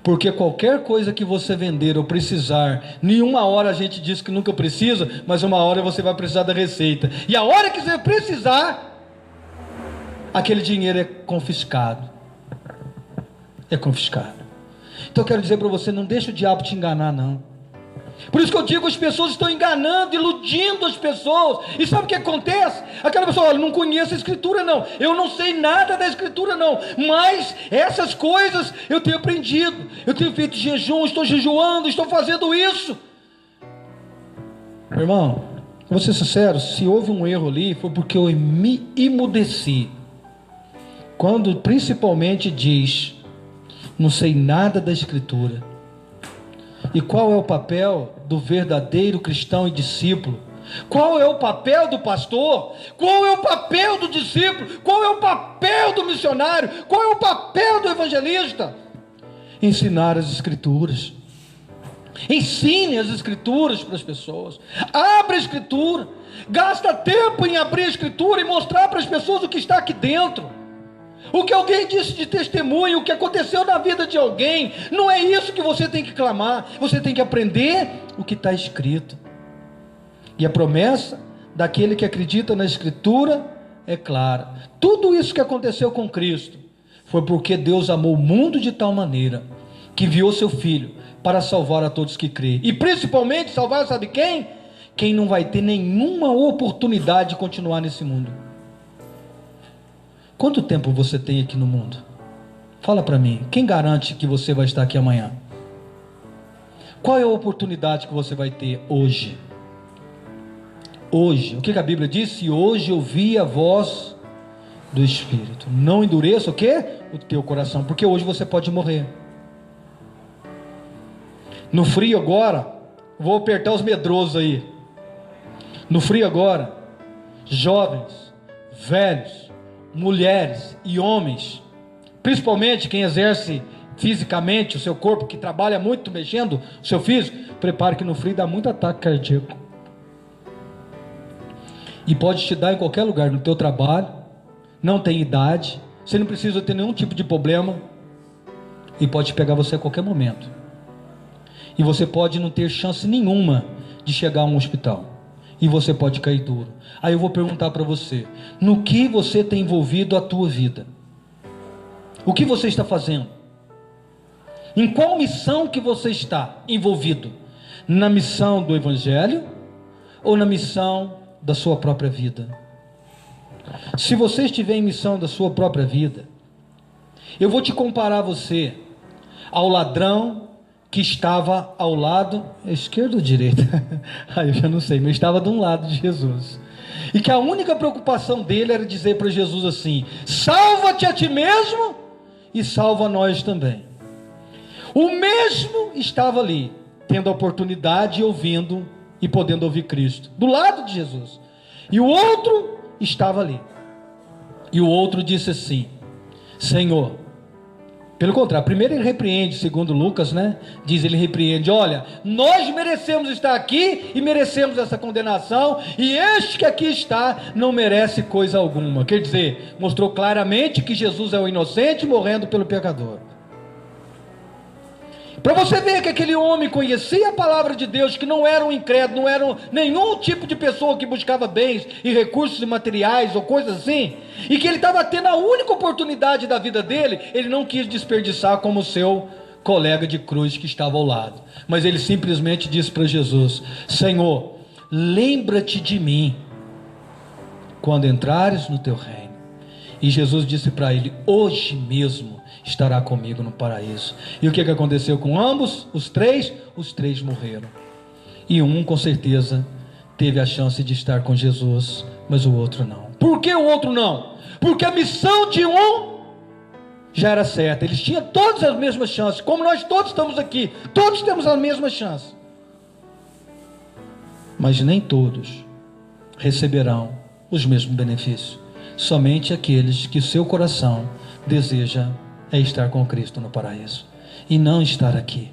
Porque qualquer coisa que você vender ou precisar, nenhuma hora a gente diz que nunca precisa, mas uma hora você vai precisar da receita, e a hora que você precisar, aquele dinheiro é confiscado. É confiscado. Então eu quero dizer para você, não deixa o diabo te enganar, não. Por isso que eu digo, as pessoas estão enganando, iludindo as pessoas. E sabe o que acontece? Aquela pessoa: olha, não conheço a Escritura não, eu não sei nada da Escritura não, mas essas coisas eu tenho aprendido, eu tenho feito jejum, estou jejuando, estou fazendo isso. Irmão, vou ser sincero, se houve um erro ali, foi porque eu me emudeci, quando principalmente diz: não sei nada da Escritura. E qual é o papel do verdadeiro cristão e discípulo? Qual é o papel do pastor? Qual é o papel do discípulo? Qual é o papel do missionário? Qual é o papel do evangelista? Ensinar as Escrituras. Ensine as Escrituras para as pessoas. Abra a Escritura. Gasta tempo em abrir a Escritura e mostrar para as pessoas o que está aqui dentro. O que alguém disse de testemunho, o que aconteceu na vida de alguém. Não é isso que você tem que clamar. Você tem que aprender o que está escrito. E a promessa daquele que acredita na Escritura é clara. Tudo isso que aconteceu com Cristo foi porque Deus amou o mundo de tal maneira que enviou seu Filho para salvar a todos que creem. E principalmente salvar, sabe quem? Quem não vai ter nenhuma oportunidade de continuar nesse mundo. Quanto tempo você tem aqui no mundo? Fala para mim, quem garante que você vai estar aqui amanhã? Qual é a oportunidade que você vai ter hoje? Hoje, o que a Bíblia diz? Se hoje ouvi a voz do Espírito, não endureça o quê? O teu coração, porque hoje você pode morrer. No frio agora, vou apertar os medrosos aí. No frio agora, jovens, velhos, mulheres e homens, principalmente quem exerce fisicamente o seu corpo, que trabalha muito mexendo o seu físico, prepare que no frio dá muito ataque cardíaco. E pode te dar em qualquer lugar, no teu trabalho, não tem idade, você não precisa ter nenhum tipo de problema, e pode pegar você a qualquer momento. E você pode não ter chance nenhuma de chegar a um hospital. E você pode cair duro. Aí eu vou perguntar para você, no que você tem envolvido a tua vida? O que você está fazendo? Em qual missão que você está envolvido? Na missão do Evangelho ou na missão da sua própria vida? Se você estiver em missão da sua própria vida, eu vou te comparar você ao ladrão que estava ao lado, esquerda ou direita? Aí eu já não sei, mas estava de um lado de Jesus. E que a única preocupação dele era dizer para Jesus assim: salva-te a ti mesmo e salva nós também. O mesmo estava ali, tendo a oportunidade, ouvindo e podendo ouvir Cristo, do lado de Jesus. E o outro estava ali. E o outro disse assim: Senhor, pelo contrário, primeiro ele repreende, segundo Lucas, né? Diz, ele repreende: olha, nós merecemos estar aqui e merecemos essa condenação, e este que aqui está não merece coisa alguma. Quer dizer, mostrou claramente que Jesus é o inocente morrendo pelo pecador. Para você ver que aquele homem conhecia a palavra de Deus, que não era um incrédulo, não era nenhum tipo de pessoa que buscava bens e recursos materiais ou coisas assim, e que ele estava tendo a única oportunidade da vida dele, ele não quis desperdiçar como seu colega de cruz que estava ao lado, mas ele simplesmente disse para Jesus: Senhor, lembra-te de mim quando entrares no teu reino. E Jesus disse para ele: hoje mesmo estará comigo no paraíso. E o que aconteceu com ambos? Os três morreram. E um com certeza teve a chance de estar com Jesus, mas o outro não. Por que o outro não? Porque a missão de um já era certa. Eles tinham todas as mesmas chances, como nós todos estamos aqui, todos temos a mesma chance. Mas nem todos receberão os mesmos benefícios. Somente aqueles que o seu coração deseja é estar com Cristo no paraíso, e não estar aqui,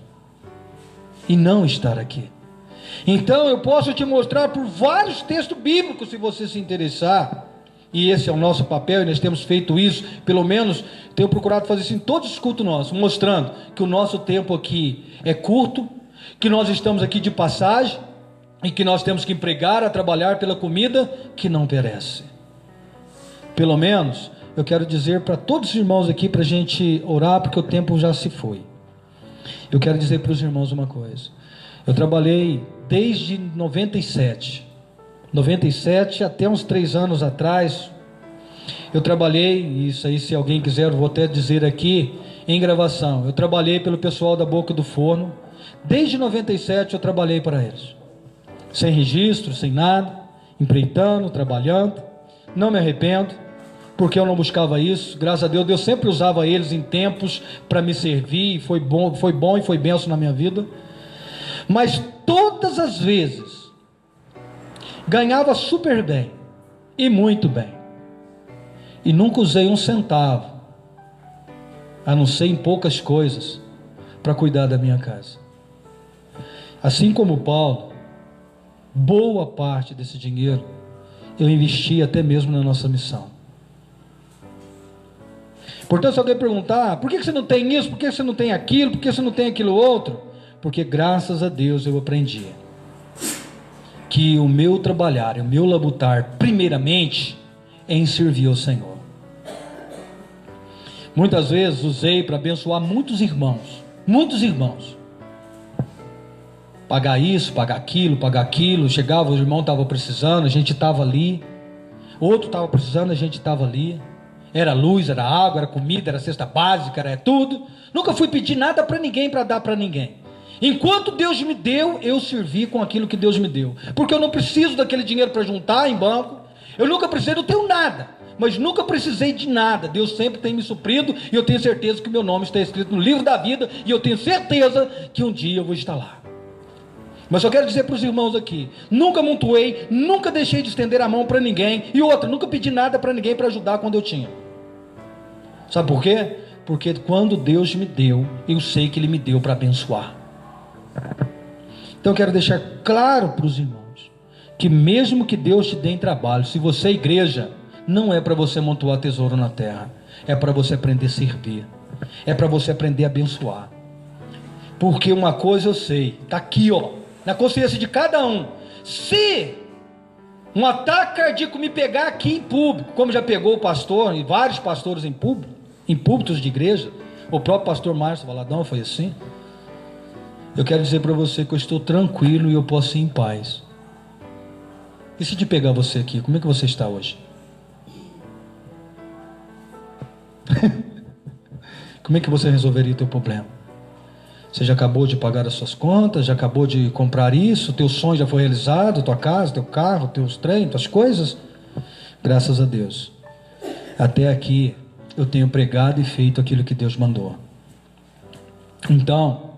Então eu posso te mostrar por vários textos bíblicos, se você se interessar, e esse é o nosso papel, e nós temos feito isso, pelo menos tenho procurado fazer isso em todos os cultos nossos, mostrando que o nosso tempo aqui é curto, que nós estamos aqui de passagem, e que nós temos que empregar a trabalhar pela comida que não perece. Pelo menos eu quero dizer para todos os irmãos aqui, para a gente orar, porque o tempo já se foi. Eu quero dizer para os irmãos uma coisa: eu trabalhei desde 97 até uns 3 anos atrás. Eu trabalhei, isso aí se alguém quiser eu vou até dizer aqui em gravação, eu trabalhei pelo pessoal da Boca do Forno. Desde 97 eu trabalhei para eles, sem registro, sem nada, empreitando, trabalhando. Não me arrependo, porque eu não buscava isso. Graças a Deus, Deus sempre usava eles em tempos para me servir, e foi bom e foi bênção na minha vida. Mas todas as vezes ganhava super bem e muito bem, e nunca usei um centavo, a não ser em poucas coisas, para cuidar da minha casa. Assim como Paulo, boa parte desse dinheiro eu investi até mesmo na nossa missão. Portanto, se alguém perguntar: por que você não tem isso, por que você não tem aquilo, por que você não tem aquilo outro? Porque graças a Deus eu aprendi que o meu trabalhar, o meu labutar, primeiramente, é em servir ao Senhor. Muitas vezes usei para abençoar muitos irmãos, pagar isso, pagar aquilo. Chegava, o irmão estava precisando, a gente estava ali, outro estava precisando, a gente estava ali. Era luz, era água, era comida, era cesta básica, era tudo. Nunca fui pedir nada para ninguém, para dar para ninguém. Enquanto Deus me deu, eu servi com aquilo que Deus me deu, porque eu não preciso daquele dinheiro para juntar em banco. Eu nunca precisei, não tenho nada, mas nunca precisei de nada. Deus sempre tem me suprido, e eu tenho certeza que meu nome está escrito no livro da vida, e eu tenho certeza que um dia eu vou estar lá. Mas eu quero dizer para os irmãos aqui: nunca amontoei, nunca deixei de estender a mão para ninguém, e outra, nunca pedi nada para ninguém para ajudar quando eu tinha. Sabe por quê? Porque quando Deus me deu, eu sei que Ele me deu para abençoar. Então eu quero deixar claro para os irmãos que mesmo que Deus te dê em trabalho, se você é igreja, não é para você amontoar tesouro na terra, é para você aprender a servir, é para você aprender a abençoar. Porque uma coisa eu sei, está aqui na consciência de cada um: se um ataque cardíaco me pegar aqui em público, como já pegou o pastor e vários pastores em púlpitos de igreja, o próprio pastor Márcio Valadão foi assim, eu quero dizer para você que eu estou tranquilo e eu posso ir em paz. E se te pegar você aqui, como é que você está hoje? Como é que você resolveria o teu problema? Você já acabou de pagar as suas contas, já acabou de comprar isso, teu sonho já foi realizado, tua casa, teu carro, teus trem, tuas coisas? Graças a Deus. Até aqui eu tenho pregado e feito aquilo que Deus mandou. Então,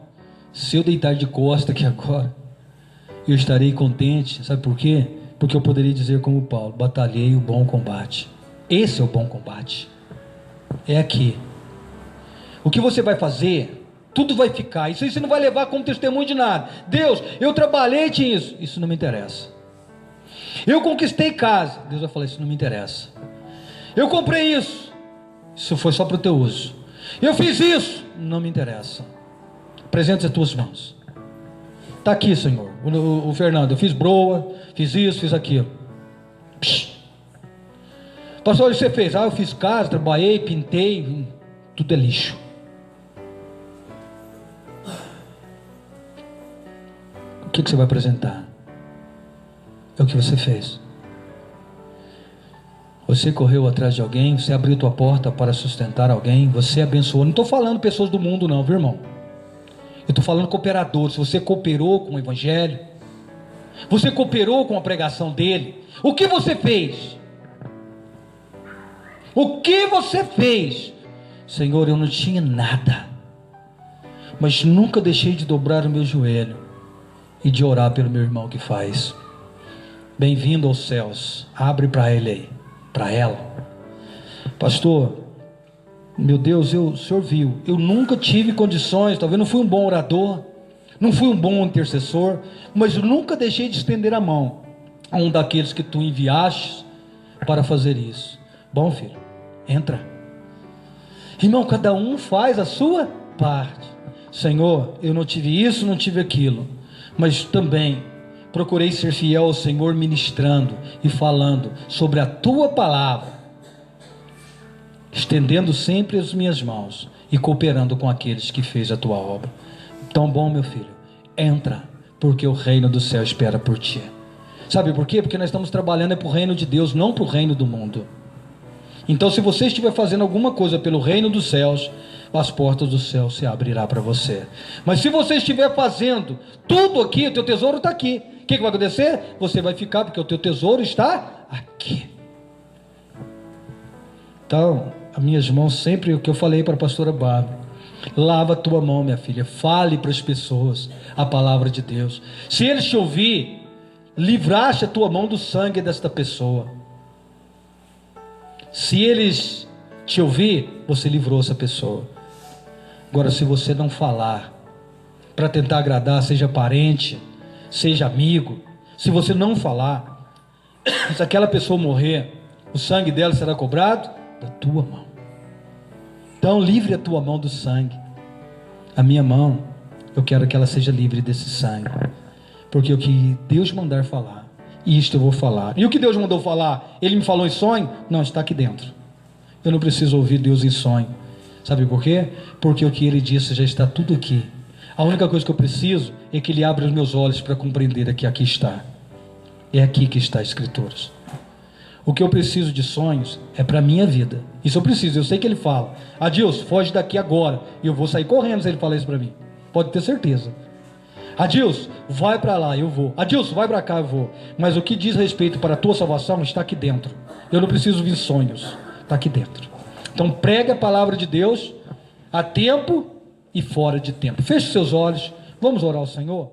se eu deitar de costa aqui agora, eu estarei contente, sabe por quê? Porque eu poderia dizer como Paulo: batalhei o bom combate. Esse é o bom combate, é aqui. O que você vai fazer, tudo vai ficar, isso aí você não vai levar como testemunho de nada. Deus, eu trabalhei isso não me interessa. Eu conquistei casa, Deus vai falar: isso não me interessa. Eu comprei isso foi só para o teu uso. Eu fiz isso, não me interessa. Apresenta as tuas mãos. Está aqui, Senhor. O Fernando, eu fiz broa, fiz isso, fiz aquilo. Psh. Pastor, o que você fez? Eu fiz casa, trabalhei, pintei, tudo é lixo. O que você vai apresentar? É o que você fez. Você correu atrás de alguém, você abriu tua porta para sustentar alguém, você abençoou. Não estou falando pessoas do mundo não, viu, irmão? Eu estou falando cooperadores. Você cooperou com o Evangelho, você cooperou com a pregação dele. O que você fez? O que você fez? Senhor, eu não tinha nada, mas nunca deixei de dobrar o meu joelho e de orar pelo meu irmão que faz. Bem-vindo aos céus. Abre para ele aí, para ela. Pastor, meu Deus, o senhor viu, eu nunca tive condições, talvez não fui um bom orador, não fui um bom intercessor, mas eu nunca deixei de estender a mão a um daqueles que tu enviaste para fazer isso. Bom, filho, entra. Irmão, cada um faz a sua parte. Senhor, eu não tive isso, não tive aquilo, mas também procurei ser fiel ao Senhor, ministrando e falando sobre a tua palavra, estendendo sempre as minhas mãos e cooperando com aqueles que fez a tua obra. Então, bom, meu filho, entra, porque o reino do céu espera por ti. Sabe por quê? Porque nós estamos trabalhando para o reino de Deus, não para o reino do mundo. Então, se você estiver fazendo alguma coisa pelo reino dos céus, as portas do céu se abrirá para você. Mas se você estiver fazendo tudo aqui, o teu tesouro está aqui. O que vai acontecer? Você vai ficar, porque o teu tesouro está aqui. Então, as minhas mãos, sempre o que eu falei para a pastora Bárbara: lava a tua mão, minha filha, fale para as pessoas a palavra de Deus. Se eles te ouvir, livraste a tua mão do sangue desta pessoa. Se eles te ouvir, você livrou essa pessoa. Agora, se você não falar para tentar agradar, seja parente, seja amigo, se você não falar, se aquela pessoa morrer, o sangue dela será cobrado da tua mão. Então, livre a tua mão do sangue. A minha mão, eu quero que ela seja livre desse sangue, porque o que Deus mandar falar, isto eu vou falar. E o que Deus mandou falar, Ele me falou em sonho? Não, está aqui dentro. Eu não preciso ouvir Deus em sonho. Sabe por quê? Porque o que Ele disse já está tudo aqui. A única coisa que eu preciso é que Ele abra os meus olhos para compreender que aqui está. É aqui que está as Escrituras. O que eu preciso de sonhos é para a minha vida. Isso eu preciso, eu sei que Ele fala: Adilson, foge daqui agora. E eu vou sair correndo se Ele falar isso para mim. Pode ter certeza. Adilson, vai para lá, eu vou. Adilson, vai para cá, eu vou. Mas o que diz respeito para a tua salvação está aqui dentro. Eu não preciso vir sonhos, está aqui dentro. Então pregue a palavra de Deus a tempo e fora de tempo. Feche seus olhos, vamos orar ao Senhor.